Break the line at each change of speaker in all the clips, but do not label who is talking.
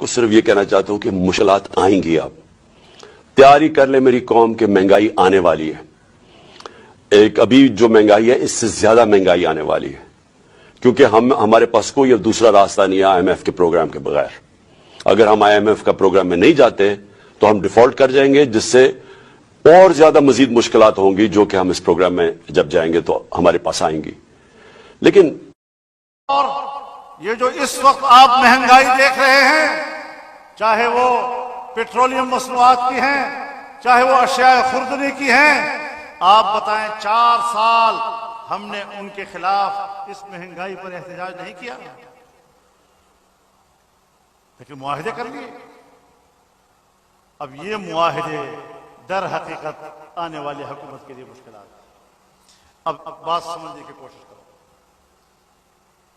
आपको सिर्फ ये कहना चाहता हूं कि मुश्किलात आएंगी, आप तैयारी कर ले मेरी कौम के, महंगाई आने वाली है। एक अभी जो महंगाई है इससे ज्यादा महंगाई आने वाली है, क्योंकि हमारे पास कोई अब दूसरा रास्ता नहीं है आईएमएफ के प्रोग्राम के बगैर। अगर हम आईएमएफ का प्रोग्राम में नहीं जाते तो हम डिफॉल्ट कर जाएंगे, जिससे और ज्यादा मजीद मुश्किलात होंगी जो कि हम इस प्रोग्राम में जब जाएंगे तो हमारे पास आएंगी। लेकिन
और ये जो इस वक्त आप महंगाई देख रहे हैं, चाहे वो पेट्रोलियम मसनूआत की हैं, चाहे वो अशियाए खुर्दनी की हैं, आप बताएं 4 साल हमने उनके खिलाफ इस महंगाई पर एहतजाज नहीं किया, लेकिन मुआहिदे कर लिए। अब ये मुआहिदे दर हकीकत आने वाली हुकूमत के लिए मुश्किल। अब बात समझने की कोशिश करो।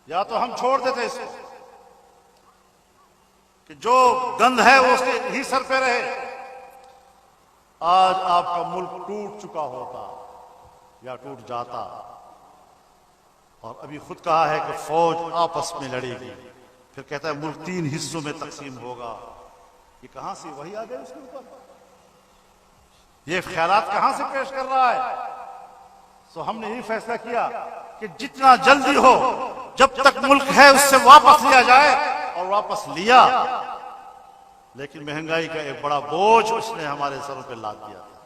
या तो हम छोड़ देते इसको कि जो गंद है वो उसके ही सर पे रहे। आज आपका मुल्क टूट चुका होता या टूट जाता, और अभी खुद कहा है कि फौज आपस में लड़ेगी, फिर कहता है मुल्क 3 हिस्सों में तकसीम होगा। ये कहां से वही आ गए उसके ऊपर? ये ख्यालात कहां से पेश कर रहा है? तो हमने यही फैसला किया कि जितना जल्दी हो, जब तक मुल्क है उससे वापस लिया जाए, और वापस लिया। लेकिन महंगाई का एक बड़ा बोझ उसने हमारे सरों पे लाद दिया था।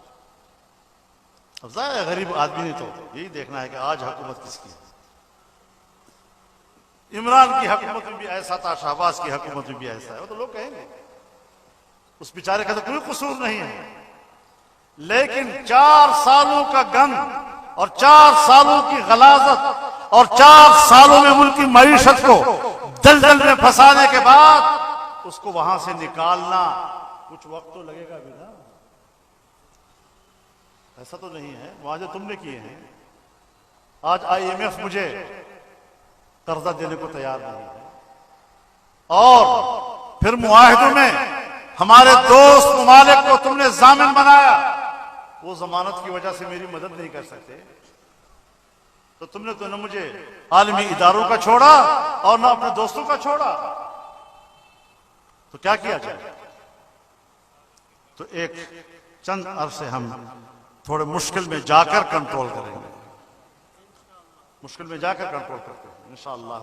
अब ज़ाहिर गरीब आदमी ने तो यही देखना है कि आज हुकूमत किसकी है। इमरान की हुकूमत में भी ऐसा था, शहबाज की हुकूमत में भी ऐसा है, वो तो लोग कहेंगे उस बेचारे का तो कोई कसूर नहीं है। लेकिन 4 सालों का गंद और 4 सालों की गलाजत और 4 सालों में मुल्क की मईशत को दलदल में फंसाने के बाद उसको वहां से निकालना कुछ वक्त तो लगेगा भी ना। ऐसा तो नहीं है मुआवजे तुमने किए हैं। आज आईएमएफ मुझे कर्जा देने को तैयार नहीं है, और फिर मुआहिदों में हमारे दोस्त ममालिक को तुमने जामिन बनाया, वो जमानत की वजह से मेरी मदद नहीं कर सकते। तो तुमने तो न मुझे आलमी इदारों का छोड़ा और न अपने दोस्तों का छोड़ा। तो क्या किया जाए? तो एक चंद अरसे हम थोड़े मुश्किल में जाकर कंट्रोल करेंगे, मुश्किल में जाकर कंट्रोल करते हैं इंशाअल्लाह।